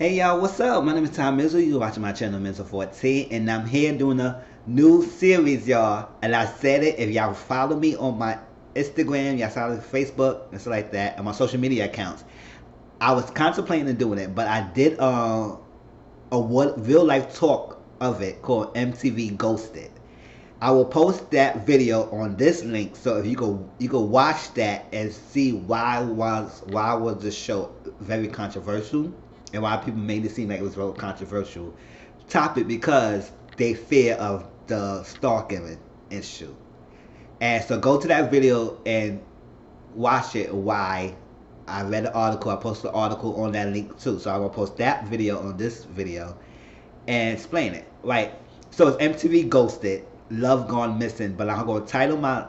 Hey y'all, what's up? My name is Tom Mizzle. You're watching my channel Mizzle 14, and I'm here doing a new series, y'all. And I said it, if y'all follow me on my Instagram, y'all follow me Facebook, and stuff like that, and my social media accounts. I was contemplating doing it, but I did a real life talk of it called MTV Ghosted. I will post that video on this link, so if you go watch that and see why was the show very controversial and why people made it seem like it was a real controversial topic because they fear of the stalking issue. And so go to that video and watch it. Why I read the article. I posted the article on that link too. So I'm gonna post that video on this video and explain it. Right. So it's MTV Ghosted, Love Gone Missing, but I'm gonna title my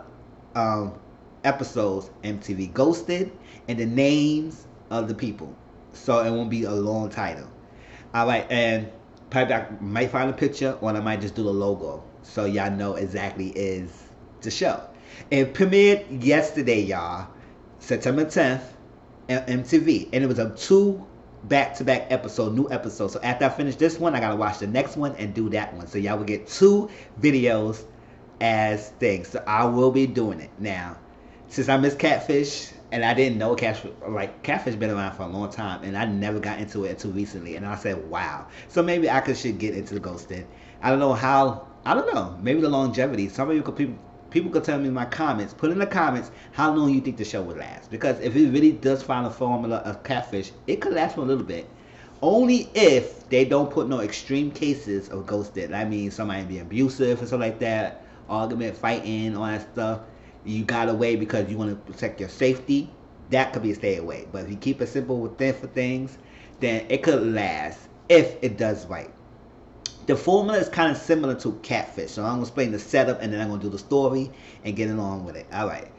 episodes MTV Ghosted and the names of the people. So it won't be a long title. Alright, and probably I might find a picture or I might just do the logo so y'all know exactly is the show. It premiered yesterday, y'all, September 10th on MTV, and it was a two back-to-back episode, new episode. So after I finish this one, I gotta watch the next one and do that one. So y'all will get two videos as things. So I will be doing it now. Since I missed Catfish and I didn't know Catfish been around for a long time, and I never got into it until recently, and I said, wow. So maybe should get into the ghosting. I don't know how. I don't know. Maybe the longevity. Some of you people could tell me in my comments. Put in the comments how long you think the show would last. Because if it really does find a formula of Catfish, it could last for a little bit. Only if they don't put no extreme cases of ghosting. I mean, somebody being abusive or something like that, argument, fighting, all that stuff. You got away because you want to protect your safety. That could be a stay away. But if you keep it simple with for things, then it could last if it does right. The formula is kind of similar to Catfish. So I'm going to explain the setup and then I'm going to do the story and get along with it. Alright.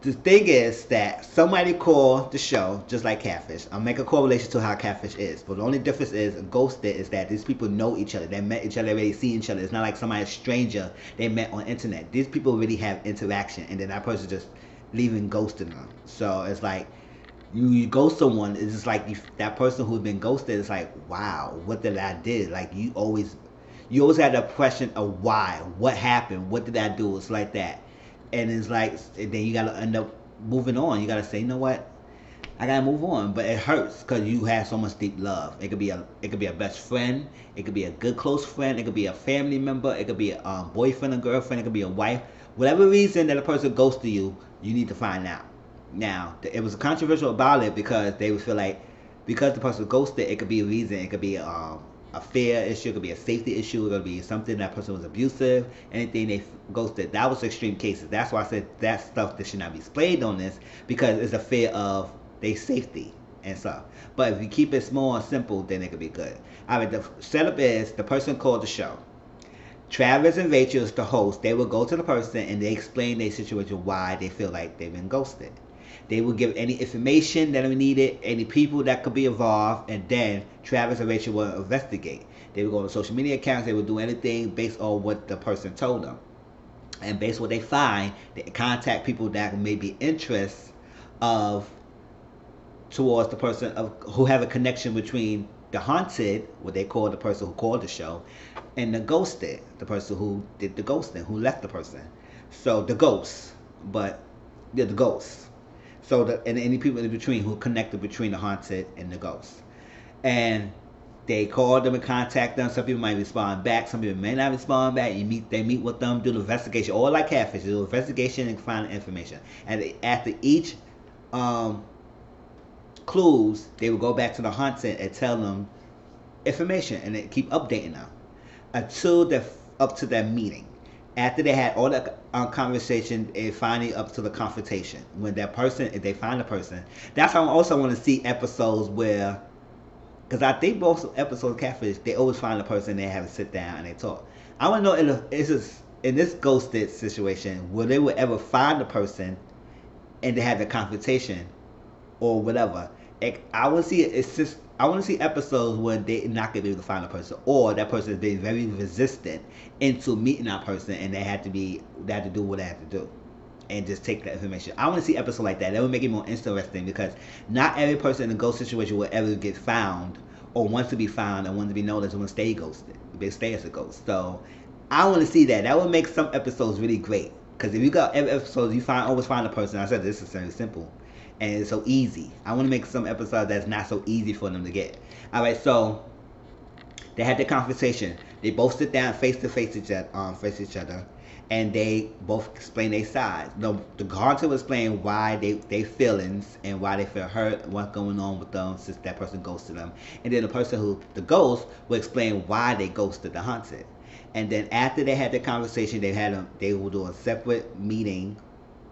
The thing is that somebody called the show just like Catfish. I'll make a correlation to how Catfish is. But the only difference is Ghosted is that these people know each other. They met each other, they already see each other. It's not like somebody stranger they met on internet. These people really have interaction, and then that person just leaving ghosting them. So it's like you ghost someone, it's just like that person who's been ghosted is like, wow, what did I did? Like you always had the question of why, what happened, what did I do? It's like that. And it's like, and then you gotta end up moving on. You gotta say, you know what, I gotta move on. But it hurts because you have so much deep love. It could be a best friend. It could be a good close friend. It could be a family member. It could be a boyfriend or girlfriend. It could be a wife. Whatever reason that a person ghosted you, you need to find out. Now, it was controversial about it because they would feel like because the person was ghosted, it could be a reason. It could be a fear issue, it could be a safety issue, it could be something that person was abusive, anything they ghosted. That was extreme cases. That's why I said that stuff that should not be displayed on this because it's a fear of their safety and stuff. But if you keep it small and simple, then it could be good. Alright, the setup is the person called the show. Travis and Rachel is the host. They will go to the person and they explain their situation, why they feel like they've been ghosted. They will give any information that are needed, any people that could be involved, and then Travis and Rachel will investigate. They will go to social media accounts, they will do anything based on what the person told them. And based on what they find, they contact people that may be interest towards the person who have a connection between the haunted, what they call the person who called the show, and the ghosted, the person who did the ghosting, who left the person. So the ghosts, but they're the ghosts. So and any people in between who connected between the haunted and the ghosts. And they call them and contact them. Some people might respond back. Some people may not respond back. They meet with them, do the investigation. Or like Catfish, do the investigation and find information. And after each clues, they will go back to the haunted and tell them information. And they keep updating them until they're up to their meeting. After they had all that conversation, it finally up to the confrontation. When that person, if they find the person, that's how I also want to see episodes where, because I think most episodes of Catfish, they always find the person, they have to sit down and they talk. I want to know in this ghosted situation, will they would ever find the person and they have the confrontation or whatever. I want to see it's just. I want to see episodes where they're not going to be able to find a person, or that person is being very resistant into meeting that person, and they had to do what they had to do, and just take that information. I want to see episodes like that. That would make it more interesting because not every person in a ghost situation will ever get found or wants to be found and wants to be noticed and wants to stay ghosted. They stay as a ghost. So I want to see that. That would make some episodes really great. Because if you got every episode, you always find a person. I said this is very simple, and it's so easy. I want to make some episodes that's not so easy for them to get. All right, so they had the conversation. They both sit down face to face each other, and they both explain their sides. The haunter will explain why they feelings and why they feel hurt, what's going on with them since that person ghosted them, and then the ghost will explain why they ghosted the haunted. And then after they had the conversation, they will do a separate meeting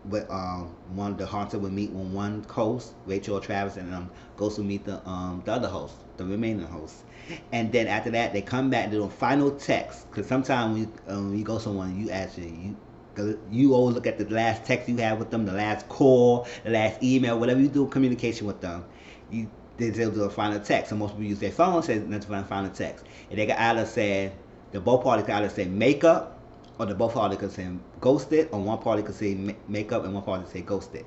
with one of the haunted would meet with one host, Rachel or Travis, and Ghost will meet the other host, the remaining host. And then after that, they come back and do a final text. Because sometimes when you go someone, you always look at the last text you have with them, the last call, the last email, whatever you do communication with them. They'll do a final text. So most people use their phone, say let's find a final text. And they can either say both parties can either say makeup, or the both parties can say ghosted, or one party can say makeup and one party can say ghosted.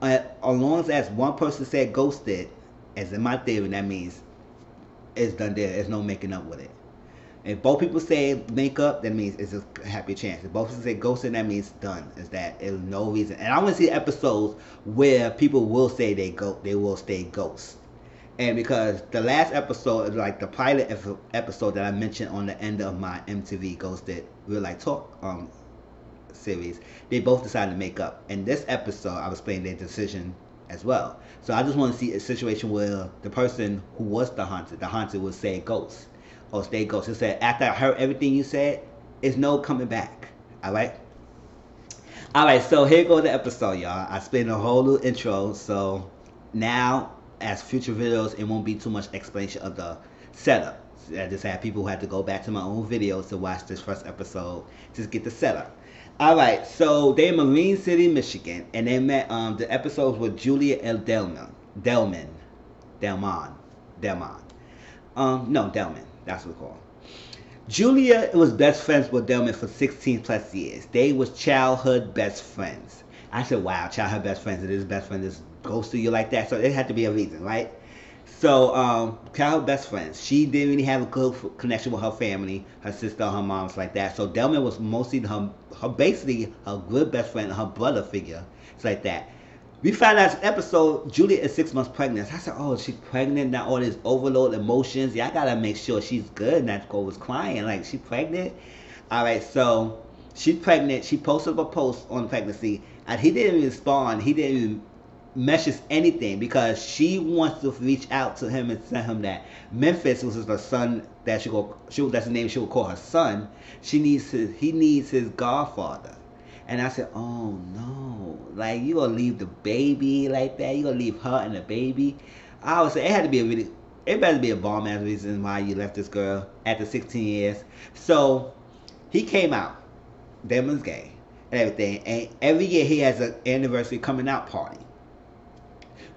As long as one person said ghosted, as in my theory, that means it's done there. There's no making up with it. If both people say makeup, that means it's a happy chance. If both people say ghosted, that means done. Is that there's no reason. And I want to see episodes where people will say they will stay ghosts. And because the last episode is like the pilot episode that I mentioned on the end of my MTV Ghosted Real Life Talk series, they both decided to make up. And this episode, I was playing their decision as well. So I just want to see a situation where the person who was the haunted would say ghost or stay ghost. It said, after I heard everything you said, it's no coming back. Alright? Alright, so here goes the episode, y'all. I spent a whole little intro, so now as future videos, it won't be too much explanation of the setup. I just had people who had to go back to my own videos to watch this first episode, just get the setup. Alright, so they're in Marine City, Michigan, and they met, the episodes with Julia and Delmond. That's what it's called. Julia was best friends with Delmond for 16 plus years. They was childhood best friends. I said, wow, childhood best friends, and his best friend just goes to you like that. So it had to be a reason, right? So, childhood best friends. She didn't really have a good connection with her family, her sister, her mom's like that. So Delmond was mostly basically her good best friend, her brother figure. It's like that. We found out this episode, Julia is 6 months pregnant. I said, oh, she's pregnant, now all this overload emotions. Yeah, I gotta make sure she's good. And that girl was crying, like, she's pregnant. Alright, so she's pregnant. She posted a post on pregnancy, and he didn't respond. He didn't even message anything because she wants to reach out to him and tell him that Memphis, which is her son, that's the name she would call her son. He needs his godfather. And I said, oh no, like you gonna leave the baby like that? You gonna leave her and the baby? I would say it better be a bomb ass reason why you left this girl after 16 years. So he came out, Delmond's gay and everything, and every year he has an anniversary coming out party.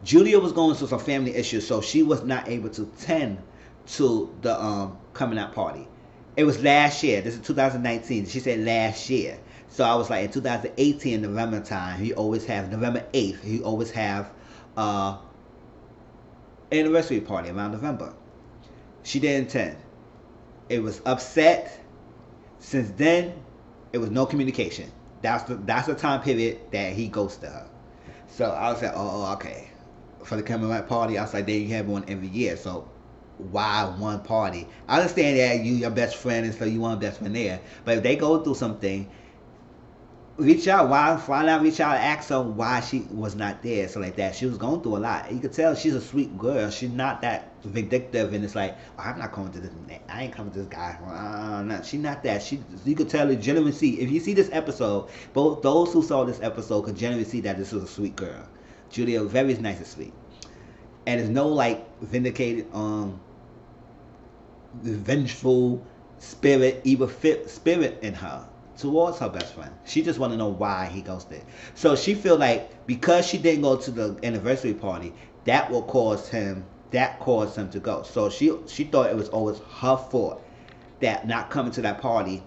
Julia was going through some family issues, so she was not able to attend to the coming out party. It was last year. This is 2019. She said last year. So I was like, in 2018, November time, November 8th, he always have anniversary party around November. She didn't attend. It was upset. Since then, it was no communication. That's the time period that he ghosted her. So I was like, oh, okay. For the coming out party, I was like, you have one every year. So why one party? I understand that you your best friend, and so you want a best friend there. But if they go through something, reach out. Why not reach out and ask her why she was not there? So like that, she was going through a lot. You could tell she's a sweet girl. She's not that vindictive, and it's like, oh, I'm not coming to this. I ain't coming to this guy. No, she's not that. You could tell the genuine see. If you see this episode, both those who saw this episode could genuinely see that this was a sweet girl. Julia, very nice and sweet, and there's no like vindicated, vengeful spirit, evil spirit in her towards her best friend. She just want to know why he ghosted. So she feel like because she didn't go to the anniversary party, that caused him to go. So she thought it was always her fault that not coming to that party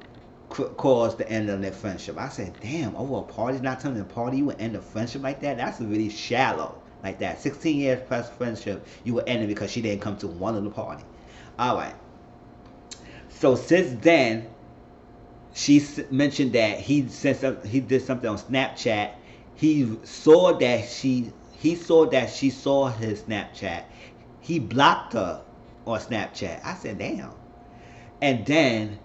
caused the end of their friendship. I said, damn, over a party, not coming to the party, you would end a friendship like that? That's really shallow. Like that, 16 years plus friendship, you would end it because she didn't come to one of the party. All right. So since then, she mentioned that he did something on Snapchat. He saw that she saw his Snapchat. He blocked her on Snapchat. I said, damn. And then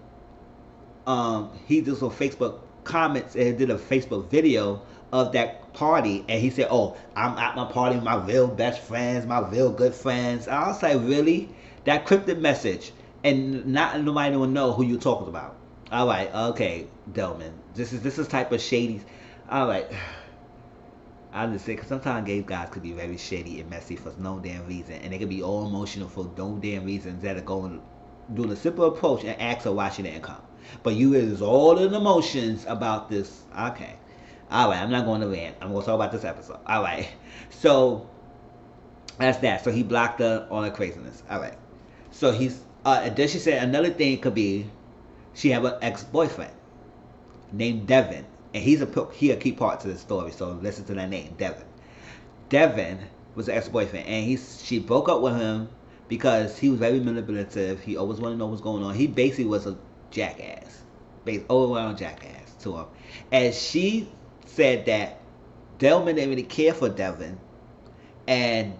he did some Facebook comments and did a Facebook video of that party, and he said, "Oh, I'm at my party with my real best friends, my real good friends." I was like, "Really? That cryptic message, and not nobody will know who you're talking about." All right, okay, Delmond. This is type of shady. All right. I just say, because sometimes gay guys could be very shady and messy for no damn reason, and they could be all emotional for no damn reason instead of going doing a simple approach and ask her why she didn't come. But you is all in emotions about this. Okay. All right, I'm not going to rant. I'm going to talk about this episode. All right. So that's that. So he blocked her on her craziness. All right. So and then she said another thing could be she have an ex-boyfriend named Devin, and he a key part to the story. So listen to that name, Devin. Devin was an ex-boyfriend, and she broke up with him because he was very manipulative. He always wanted to know what's going on. He basically was a jackass, all around jackass to him. And she said that Delmond didn't really care for Devin, and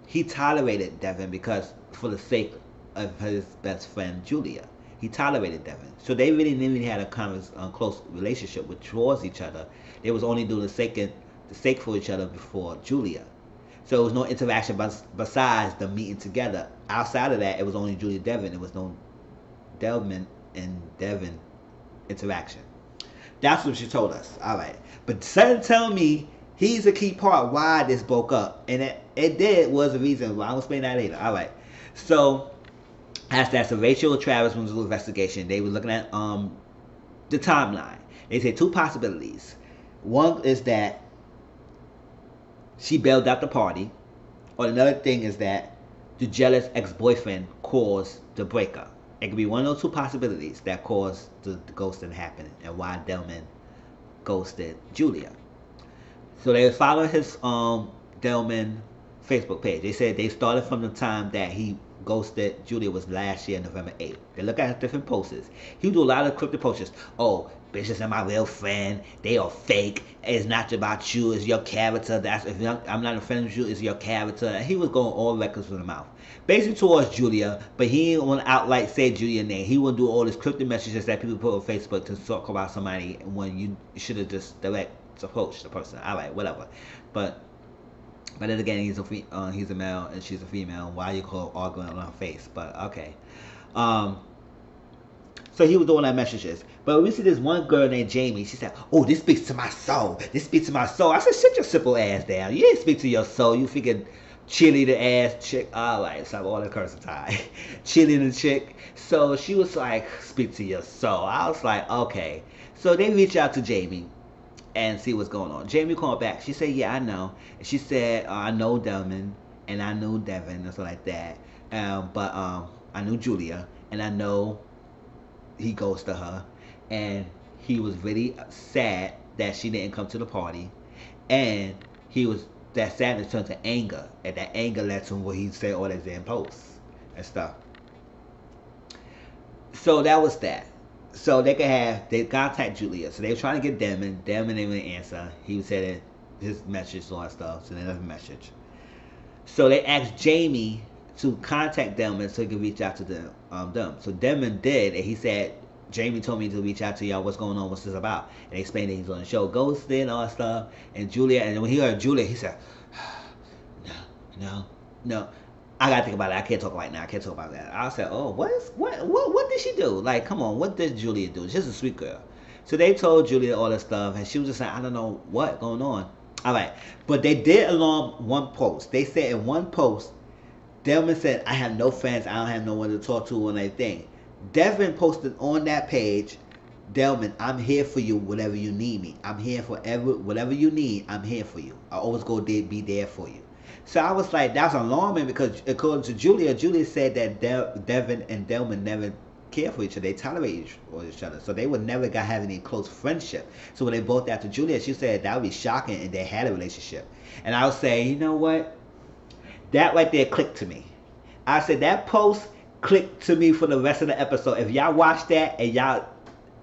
he tolerated Devin because for the sake of his best friend Julia. He tolerated Devin. So they really didn't really had a kind of close relationship towards each other. They was only doing the sake for each other before Julia. So there was no interaction besides them meeting together. Outside of that, it was only Julia Devin. There was no Delmond and Devin interaction. That's what she told us. All right. But tell me he's a key part why this broke up. And it was a reason. Well, I'll explain that later. All right. So as that, so Rachel and Travis went to do investigation. They were looking at the timeline. They said two possibilities. One is that she bailed out the party, or another thing is that the jealous ex-boyfriend caused the breakup. It could be one of those two possibilities that caused the ghosting to happen, and why Delmond ghosted Julia. So they followed his Delmond Facebook page. They said they started from the time that he ghosted Julia was last year, November 8th. They look at different posts. He would do a lot of cryptic posts. Oh, bitches are my real friend. They are fake. It's not about you. It's your character. I'm not a friend of you. It's your character. And he was going all records from the mouth. Basically towards Julia, but he didn't want to outright say Julia's name. He wouldn't do all these cryptic messages that people put on Facebook to talk about somebody when you should have just direct approached the person. All right, whatever. But then again, he's a male and she's a female. Why you call arguing on her face? But okay. So he was doing that messages. But we see this one girl named Jamie. She said, "Oh, this speaks to my soul. This speaks to my soul." I said, "Sit your simple ass down. You didn't speak to your soul. You freaking cheerleader ass chick." All right, so I'm all the cursing time. Cheerleader chick. So she was like, "Speak to your soul." I was like, okay. So they reach out to Jamie and see what's going on. Jamie called back. She said, "Yeah, I know." And she said, "I know Delmond and I knew Devin and stuff like that. But I knew Julia and I know he ghosted her, and he was really sad that she didn't come to the party, and that sadness turned to anger, and that anger led to what he said all that damn posts and stuff." So that was that. So they contact Julia. So they were trying to get Delmond. Delmond didn't answer. He said his message, all that stuff. So they left a message. So they asked Jamie to contact Delmond so he could reach out to them. So Delmond did, and he said, "Jamie told me to reach out to y'all. What's going on? What's this about?" And they explained that he's on the show Ghosted and all that stuff. And when he heard Julia, he said, No. I gotta think about it. I can't talk right now. I can't talk about that. I said, "Oh, what did she do? Like, come on, what did Julia do? She's a sweet girl." So they told Julia all this stuff, and she was just like, "I don't know what going on." All right, but they did along one post. They said in one post, Delmond said, "I have no friends. I don't have no one to talk to on anything." Devin posted on that page, "Delmond, I'm here for you whenever you need me. I'm here for whatever you need. I'm here for you. I always go there, be there for you." So I was like, that's alarming because according to Julia said that Devin and Delmond never care for each other. They tolerate each other. So they would never have any close friendship. So when they both after Julia, she said that would be shocking and they had a relationship. And I was saying, you know what? That right there clicked to me. I said that post clicked to me for the rest of the episode. If y'all watch that and y'all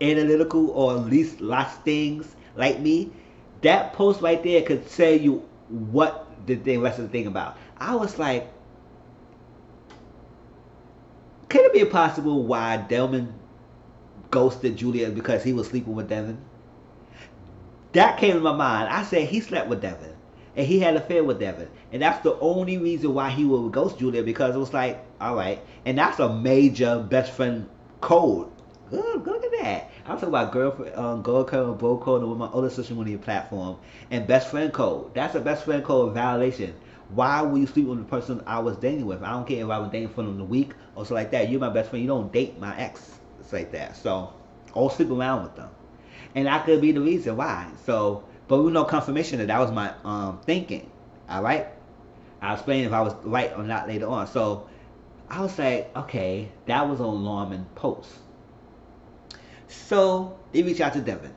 analytical or at least lots of things like me, that post right there could tell you what the rest of the thing about. I was like, could it be possible why Delmond ghosted Julia because he was sleeping with Devin? That came to my mind. I said he slept with Devin and he had an affair with Devin, and that's the only reason why he would ghost Julia, because it was like, all right, and that's a major best friend code. Good, look at that. I'm talking about girlfriend, girl code, bro code, with my other social media platform, and best friend code. That's a best friend code violation. Why would you sleep with the person I was dating with? I don't care if I was dating for them a week or something like that. You're my best friend. You don't date my ex. It's like that. So, or sleep around with them. And that could be the reason why. So, but we no confirmation that was my thinking. All right. I'll explain if I was right or not later on. So, I was like, okay, that was an alarming post. So they reached out to Devin.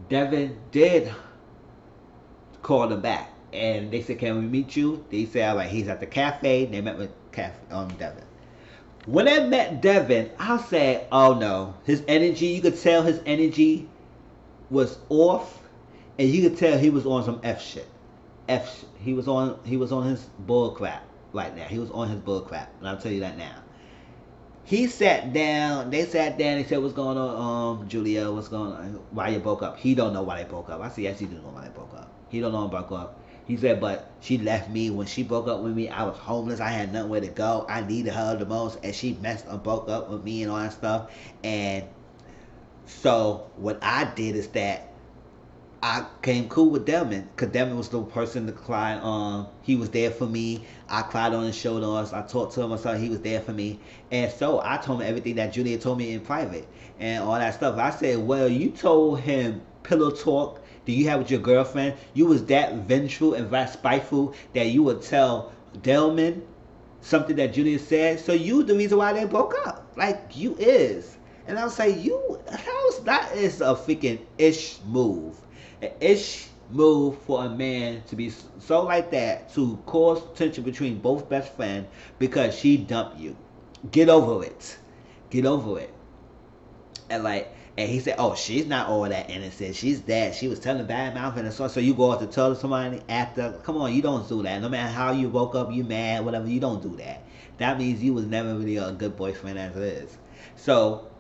Devin did call them back, and they said, "Can we meet you?" They said, "All right." He's at the cafe. They met with Devin. When I met Devin, I said, "Oh no, his energy. You could tell his energy was off, and you could tell he was on some F shit. He was on his bull crap right now. He was on his bull crap, and I'll tell you that now." He sat down. They sat down. They said, "What's going on, Julia? What's going on? Why you broke up?" He don't know why they broke up. I said, "Yes, he do know why they broke up. He don't know why they broke up." He said, "But she left me when she broke up with me. I was homeless. I had nowhere to go. I needed her the most, and she messed and broke up with me and all that stuff. And so what I did is that I came cool with Delmond, because Delmond was the person to cry on. He was there for me. I cried on his shoulders. I talked to him or something. He was there for me. And so I told him everything that Julia told me in private and all that stuff. I said, well, you told him pillow talk that you had with your girlfriend. You was that vengeful and that spiteful that you would tell Delmond something that Julia said. So you the reason why they broke up. Like, you is. And I was like, that is a freaking ish move. An ish move for a man to be so like that, to cause tension between both best friends because she dumped you. Get over it. Get over it. And he said, "Oh, she's not all that innocent. She's that. She was telling bad mouth and so you go out to tell somebody after. Come on, you don't do that. No matter how you woke up, you mad, whatever. You don't do that. That means you was never really a good boyfriend as it is." So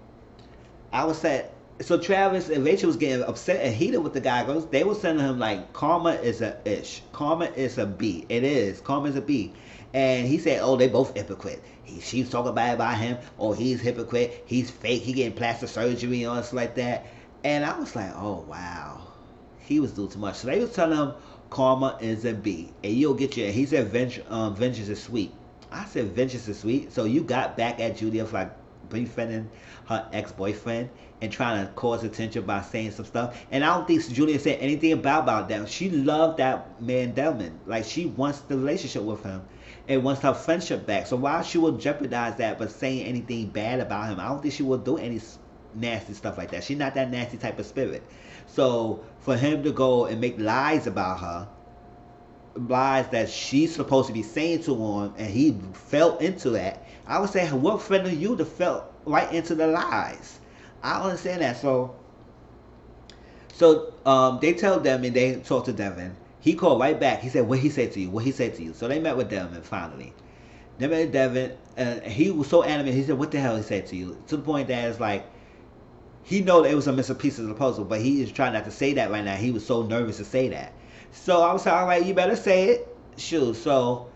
I was saying. So Travis and Rachel was getting upset and heated with the guy. They were sending him like, karma is a ish. Karma is a B. It is. Karma is a B. And he said, oh, they both hypocrite. She's talking bad about him. Oh, he's hypocrite. He's fake. He getting plastic surgery and all this like that. And I was like, oh, wow. He was doing too much. So they was telling him karma is a B. And you'll get your... He said vengeance is sweet. I said vengeance is sweet. So you got back at Julia for like befriending her ex-boyfriend and trying to cause attention by saying some stuff. And I don't think Julia said anything about that. She loved that man Delmond. Like, she wants the relationship with him and wants her friendship back. So why she would jeopardize that by saying anything bad about him? I don't think she would do any nasty stuff like that. She's not that nasty type of spirit. So for him to go and make lies about her, lies that she's supposed to be saying to him, and he fell into that, I would say, what friend of you that fell right into the lies? I don't understand that. So they tell them and they talk to Devin. He called right back. He said, what he said to you? What he said to you? So they met with Devin finally. They met with Devin, and he was so animated. He said, what the hell he said to you? To the point that it's like, he know that it was a missing piece of the puzzle, but he is trying not to say that right now. He was so nervous to say that. So I was like, all right, you better say it. Shoot. So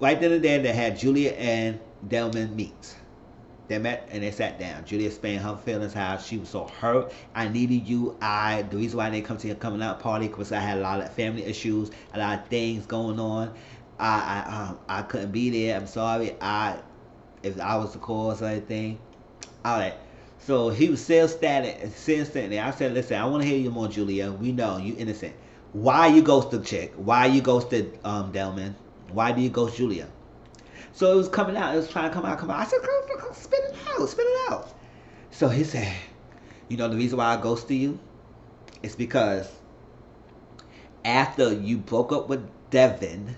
right then and there, they had Julia and Delmond meet. They met and they sat down. Julia explained her feelings, how she was so hurt. I needed you. The reason why I didn't come to your coming out party because I had a lot of family issues, a lot of things going on. I couldn't be there. I'm sorry. If I was the cause or anything. All right. So he was still standing there. I said, listen, I want to hear you more, Julia. We know you innocent. Why you ghosted chick? Why you ghosted Delmond? Why do you ghost Julia? So it was coming out. It was trying to come out. I said, come, spit it out. So he said, you know the reason why I ghosted you? It's because after you broke up with Devin,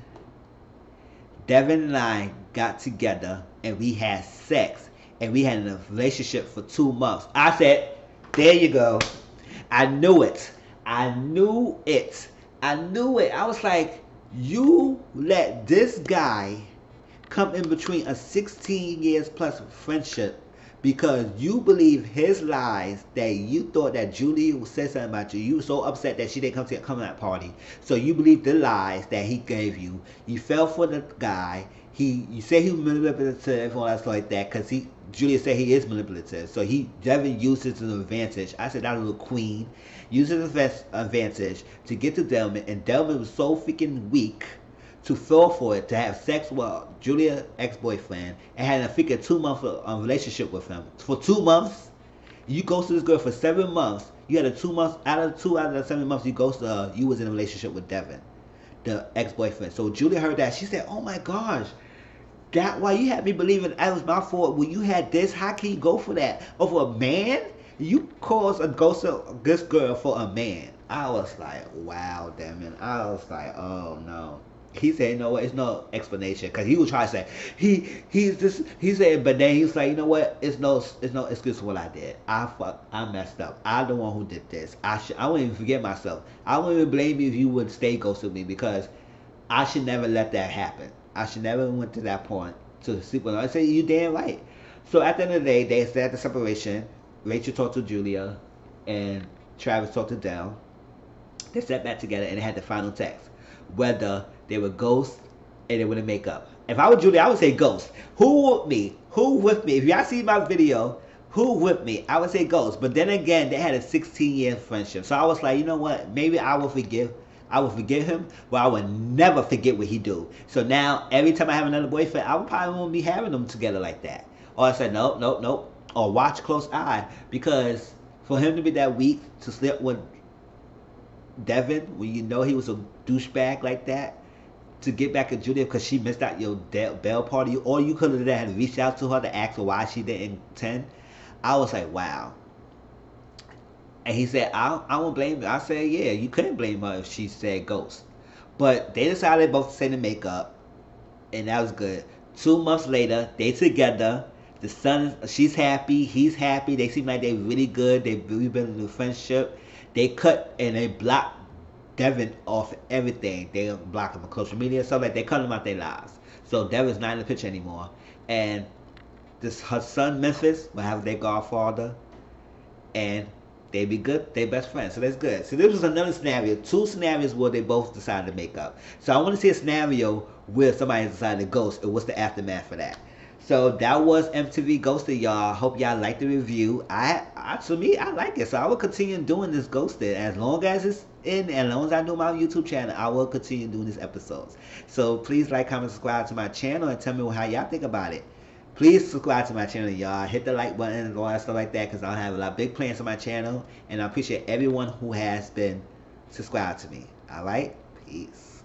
Devin and I got together and we had sex and we had a relationship for 2 months. I said, there you go. I knew it. I knew it. I knew it. I was like, you let this guy come in between a 16 years plus friendship because you believe his lies that you thought that Julia said something about you. You were so upset that she didn't come to that party. So you believe the lies that he gave you. You fell for the guy. You say he was manipulative and all that stuff like that because Julia said he is manipulative. So he Devin used it to the advantage. I said that little queen used his advantage to get to Delmond, and Delmond was so freaking weak to fall for it, to have sex with Julia's ex-boyfriend, and had a freaking 2 month relationship with him. For 2 months, you ghosted this girl for 7 months. You had a 2 months, out of the 7 months you ghosted her, you was in a relationship with Devin, the ex-boyfriend. So Julia heard that. She said, oh my gosh, that why you had me believing that was my fault when you had this? How can you go for that? Over a man? You caused a ghost of this girl for a man. I was like, wow, Devin. I was like, oh no. He said, no, it's no explanation, because he was trying to say he said, but then he was like, you know what, it's no excuse for what I did. I messed up. I'm the one who did this. I won't even forget myself. I won't even blame you if you would stay ghosted me, because I should never let that happen. I should never went to that point to sleep with her. I say, you damn right. So at the end of the day, they said the separation. Rachel talked to Julia and Travis talked to Del. They sat back together and they had the final text, whether they were ghosts and they wouldn't make up. If I were Julia, I would say ghost. Who with me? Who with me? If y'all see my video, who with me? I would say ghost. But then again, they had a 16-year friendship. So I was like, you know what? Maybe I will forgive him, but I would never forget what he do. So now, every time I have another boyfriend, I would probably won't be having them together like that. Or I said, nope. Or watch close eye. Because for him to be that weak to sleep with Devin, when you know he was a douchebag like that, to get back at Julia because she missed out your bell party, or you could have had reached out to her to ask her why she didn't attend. I was like, wow. And he said, I won't blame her. I said, yeah, you couldn't blame her if she said ghost. But they decided both to say the makeup, and that was good. 2 months later, they together. The son, she's happy, he's happy. They seem like they're really good. They've really been in a friendship. They cut and they blocked Devin off everything. They blocked him on social media and stuff like that. They cut him out their lives. So Devin's not in the picture anymore. And her son Memphis will have their godfather, and they be good. They best friends. So that's good. So this was another scenario. 2 scenarios where they both decided to make up. So I want to see a scenario where somebody decided to ghost, and what's the aftermath for that. So that was MTV Ghosted, y'all. Hope y'all liked the review. To me, I like it. So I will continue doing this Ghosted as long as it's in, and as long as I do my YouTube channel. I will continue doing these episodes. So please like, comment, subscribe to my channel, and tell me how y'all think about it. Please subscribe to my channel, y'all. Hit the like button and all that stuff like that, because I have a lot of big plans on my channel, and I appreciate everyone who has been subscribed to me. All right, peace.